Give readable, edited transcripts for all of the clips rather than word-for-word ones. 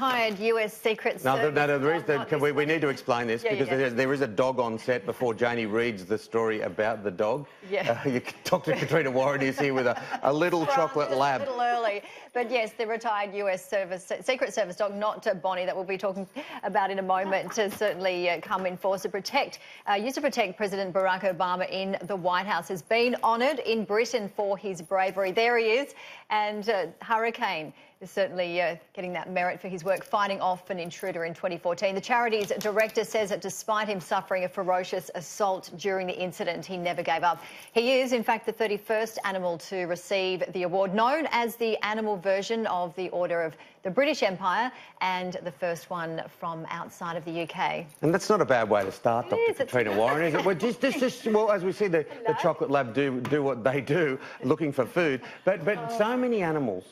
retired US Secret Service... We need to explain this because there is a dog on set before Janie reads the story about the dog. Yeah. Dr. Katrina Warren is here with a little chocolate lab. A little early. But yes, the retired US Secret Service dog, not Bonnie, that we'll be talking about in a moment, has certainly come in force to protect, used to protect President Barack Obama in the White House, has been honoured in Britain for his bravery. There he is. And Hurricane is certainly getting that merit for his work fighting off an intruder in 2014. The charity's director says that despite him suffering a ferocious assault during the incident, he never gave up. He is, in fact, the 31st animal to receive the award, known as the animal version of the Order of the British Empire, and the first one from outside of the UK. And that's not a bad way to start, Dr. Katrina Warren, is it? Well, as we see the chocolate lab do what they do, looking for food. But so many animals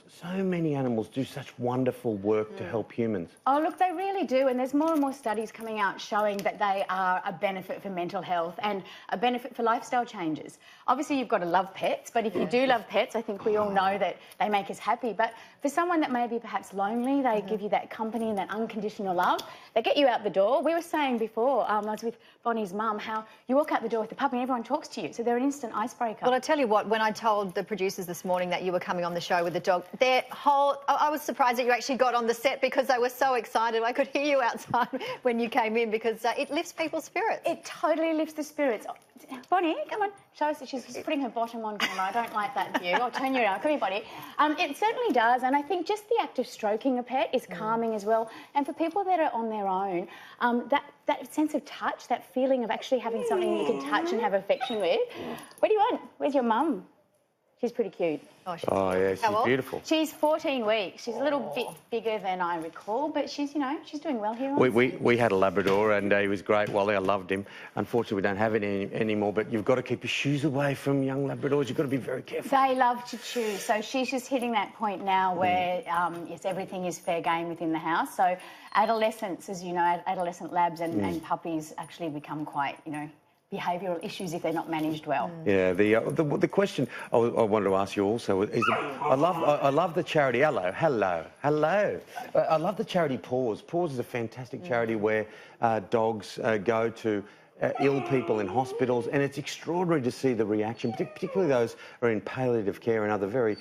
do such wonderful work to help humans. Oh, look, they really do. And there's more and more studies coming out showing that they are a benefit for mental health and a benefit for lifestyle changes. Obviously, you've got to love pets, but if you do love pets, I think we all know that they make us happy. But for someone that may be perhaps lonely, they give you that company and that unconditional love. They get you out the door. We were saying before, I was with Bonnie's mum, how you walk out the door with the puppy and everyone talks to you, so they're an instant icebreaker. Well, I tell you what, when I told the producers this morning that you were coming on the show with the dog, I was surprised that you actually got on the set because they were so excited. I could hear you outside when you came in because it lifts people's spirits. It totally lifts the spirits. Bonnie, come on, show us that she's putting her bottom on camera. I don't like that view. I'll turn you around. Come here, Bonnie. It certainly does, and I think just the act of stroking a pet is calming as well. And for people that are on their own, that sense of touch, that feeling of actually having something you can touch and have affection with. What do you want? Where's your mum? She's pretty cute. Oh, yeah, she's beautiful. She's 14 weeks. She's a little bit bigger than I recall, but she's, you know, she's doing well here. We had a Labrador and he was great. Wally, I loved him. Unfortunately, we don't have it anymore, but you've got to keep your shoes away from young Labradors. You've got to be very careful. They love to chew, so she's just hitting that point now where, yes, everything is fair game within the house. So adolescents, as you know, adolescent labs and puppies actually become quite, you know, behavioural issues if they're not managed well. Yeah, the question I wanted to ask you also is, I love the charity. Hello. I love the charity Paws. Paws is a fantastic charity where dogs go to ill people in hospitals, and it's extraordinary to see the reaction, particularly those who are in palliative care and other very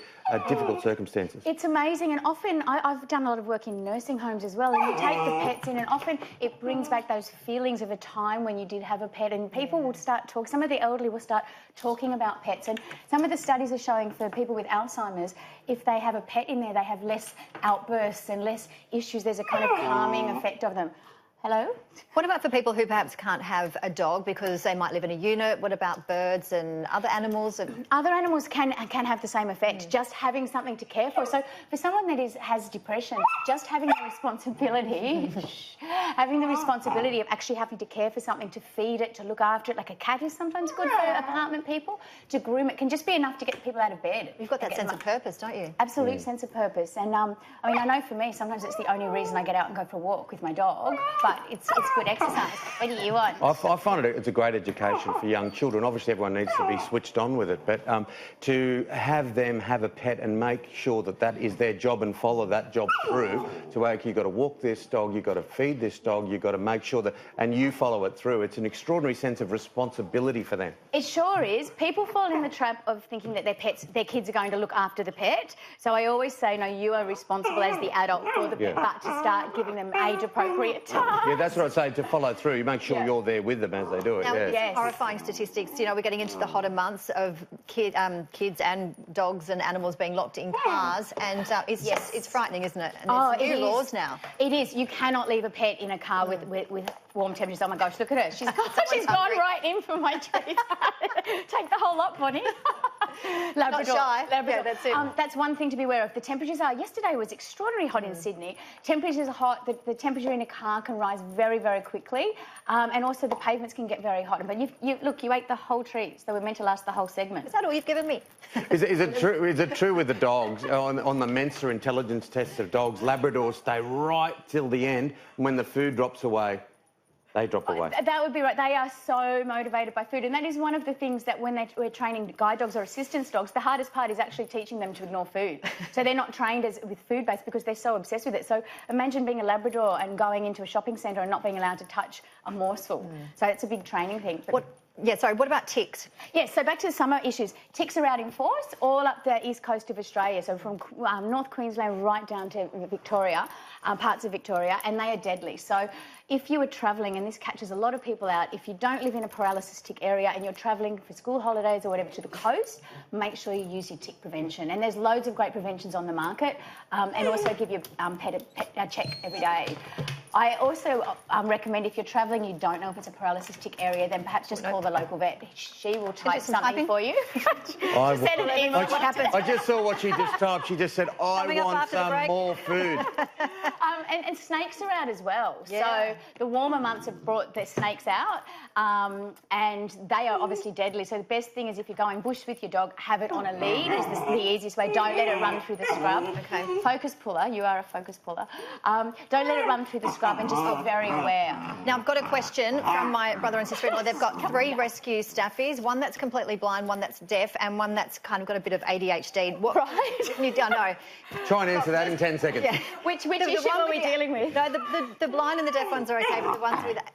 difficult circumstances. It's amazing, and often I've done a lot of work in nursing homes as well, and you take the pets in, and often it brings back those feelings of a time when you did have a pet, and people will start talking, some of the elderly will start talking about pets, and some of the studies are showing for people with Alzheimer's, if they have a pet in there, they have less outbursts and less issues. There's a kind of calming effect of them. Hello? What about for people who perhaps can't have a dog because they might live in a unit? What about birds and other animals? Other animals can have the same effect, just having something to care for. So for someone that has depression, just having the responsibility, of actually having to care for something, to feed it, to look after it, like a cat is sometimes good for apartment people, to groom it, can just be enough to get people out of bed. You've got that sense of purpose, don't you? Absolute sense of purpose. And I mean, I know for me, sometimes it's the only reason I get out and go for a walk with my dog. But it's good exercise. What do you want? I find it's a great education for young children. Obviously, everyone needs to be switched on with it, but to have them have a pet and make sure that is their job and follow that job through. So, okay, you've got to walk this dog, you've got to feed this dog, you've got to make sure that, and you follow it through. It's an extraordinary sense of responsibility for them. It sure is. People fall in the trap of thinking that their kids are going to look after the pet. So I always say, no, you are responsible as the adult for the pet, but to start giving them age-appropriate Yeah, that's what I'd say, to follow through. You make sure you're there with them as they do it. Now, horrifying statistics. You know, we're getting into the hotter months of kids and dogs and animals being locked in cars, and it's frightening, isn't it? And there's new laws now. It is. You cannot leave a pet in a car with warm temperatures. Oh my gosh, look at her. She's gone right in for my treat. Take the whole lot, Bonnie. Labrador. Not shy. Labrador. Yeah, that's it. That's one thing to be aware of. The temperatures yesterday was extraordinarily hot in Sydney. Temperatures are hot. The temperature in a car can rise very, very quickly. And also the pavements can get very hot. But you ate the whole treat, so we're meant to last the whole segment. Is that all you've given me? Is it true with the dogs? On the Mensa intelligence tests of dogs, Labradors stay right till the end. When the food drops away, They drop away. That would be right. They are so motivated by food. And that is one of the things that when we're training guide dogs or assistance dogs, the hardest part is actually teaching them to ignore food. So they're not trained with food-based because they're so obsessed with it. So imagine being a Labrador and going into a shopping centre and not being allowed to touch a morsel. So it's a big training thing. What about ticks? Yes, so back to the summer issues. Ticks are out in force all up the east coast of Australia, so from North Queensland right down to Victoria, parts of Victoria, and they are deadly. So if you are travelling, and this catches a lot of people out, if you don't live in a paralysis tick area and you're travelling for school holidays or whatever to the coast, make sure you use your tick prevention. And there's loads of great preventions on the market, and also give your pet a check every day. I also recommend if you're travelling, you don't know if it's a paralysis tick area, then perhaps just call the local vet. She will type something for you. Send an email. What happened? I just saw what she just typed. She just said, I want some more food. And snakes are out as well. Yeah. So the warmer months have brought the snakes out, and they are obviously deadly. So the best thing is if you're going bush with your dog, have it on a lead is the easiest way. Don't let it run through the scrub. Okay. Focus puller. You are a focus puller. Don't let it run through the scrub and just be very aware. Now, I've got a question from my brother and sister-in-law. They've got 3 rescue staffies, one that's completely blind, one that's deaf, and one that's kind of got a bit of ADHD. What, right. You don't know. Try and answer that in 10 seconds. Yeah. Which issue are we dealing with? No, the blind and the deaf ones are okay, but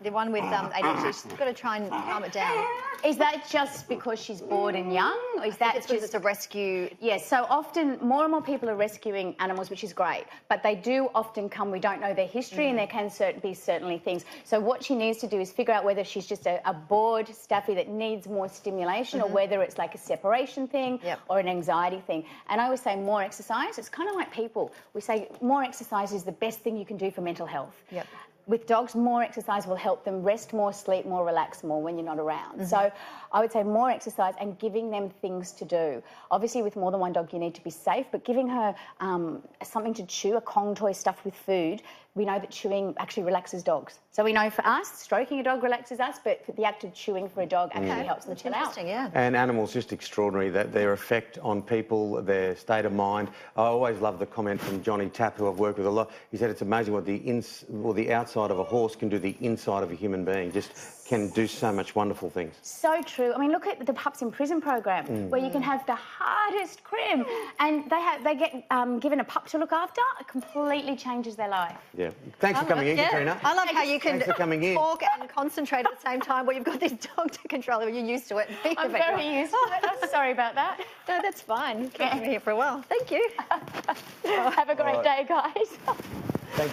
the one with ADHD, she's got to try and calm it down. Is that just because she's bored and young? Or is that just it's a rescue? Yes, so often more and more people are rescuing animals, which is great, but they do often come, we don't know their history, and there can be certainly things. So what she needs to do is figure out whether she's just a bored staffy that needs more stimulation or whether it's like a separation thing or an anxiety thing. And I always say more exercise. It's kind of like people. We say more exercise is the best thing you can do for mental health. Yep. With dogs, more exercise will help them rest more, sleep more, relax more when you're not around. So I would say more exercise and giving them things to do. Obviously, with more than one dog, you need to be safe, but giving her something to chew, a Kong toy stuffed with food, we know that chewing actually relaxes dogs. So we know for us, stroking a dog relaxes us, but the act of chewing for a dog actually helps them chill out. Interesting, yeah. And animals, just extraordinary, that their effect on people, their state of mind. I always love the comment from Johnny Tapp, who I've worked with a lot. He said it's amazing what the outside of a horse can do the inside of a human being. Just can do so much wonderful things. So true. I mean, look at the Pups in Prison program, where you can have the hardest crim, and they get given a pup to look after. It completely changes their life. Yeah. Thanks for coming in, Katrina. I love how you can talk and concentrate at the same time where you've got this dog to control. You're used to it. I'm very used to it. I'm sorry about that. No, that's fine. Keep me here for a while. Thank you. Have a great day, guys.